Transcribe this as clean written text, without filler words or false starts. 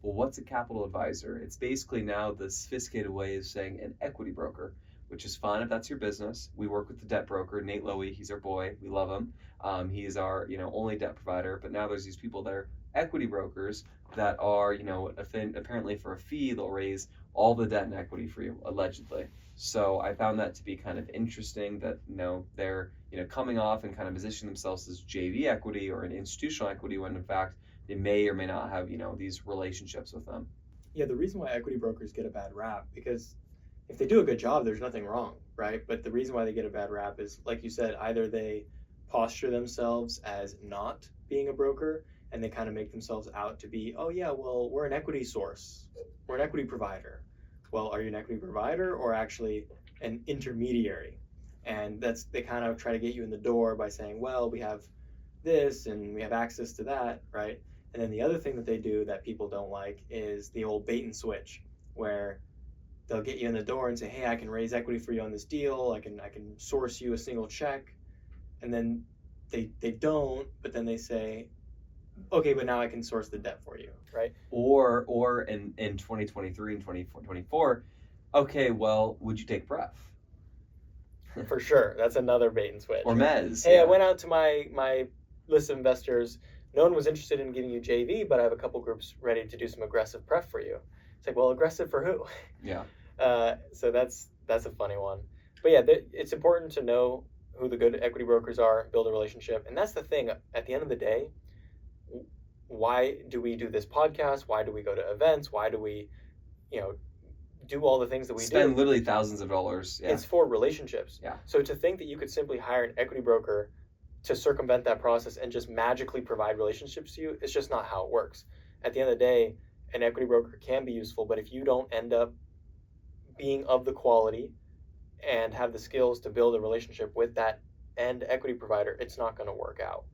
Well, what's a capital advisor? It's basically now the sophisticated way of saying an equity broker, which is fine if that's your business. We work with the debt broker, Nate Lowy. He's our boy. We love him. He is our only debt provider. But now there's these people that are equity brokers that are apparently for a fee they'll raise all the debt and equity for you allegedly. So I found that to be kind of interesting that they're coming off and kind of positioning themselves as JV equity or an institutional equity when in fact they may or may not have these relationships with them. Yeah, the reason why equity brokers get a bad rap, because if they do a good job, there's nothing wrong, right? But the reason why they get a bad rap is, like you said, either they posture themselves as not being a broker and they kind of make themselves out to be, oh yeah, well, we're an equity source, we're an equity provider. Well, are you an equity provider or actually an intermediary? And they kind of try to get you in the door by saying, well, we have this and we have access to that, right? And then the other thing that they do that people don't like is the old bait and switch, where they'll get you in the door and say, hey, I can raise equity for you on this deal. I can source you a single check. And then they don't, but then they say, okay, but now I can source the debt for you, right? Or in 2023 and 2024, okay, well, would you take pref? For sure. That's another bait and switch. Or mezz. Hey, yeah. I went out to my list of investors. No one was interested in giving you JV, but I have a couple groups ready to do some aggressive pref for you. It's like, well, aggressive for who? Yeah. So that's a funny one. But yeah, it's important to know who the good equity brokers are, build a relationship. And that's the thing. At the end of the day, why do we do this podcast? Why do we go to events? Why do we, do all the things that we spend literally thousands of dollars? Yeah. It's for relationships. Yeah. So to think that you could simply hire an equity broker to circumvent that process and just magically provide relationships to you, it's just not how it works. At the end of the day, an equity broker can be useful, but if you don't end up being of the quality and have the skills to build a relationship with that end equity provider, it's not going to work out.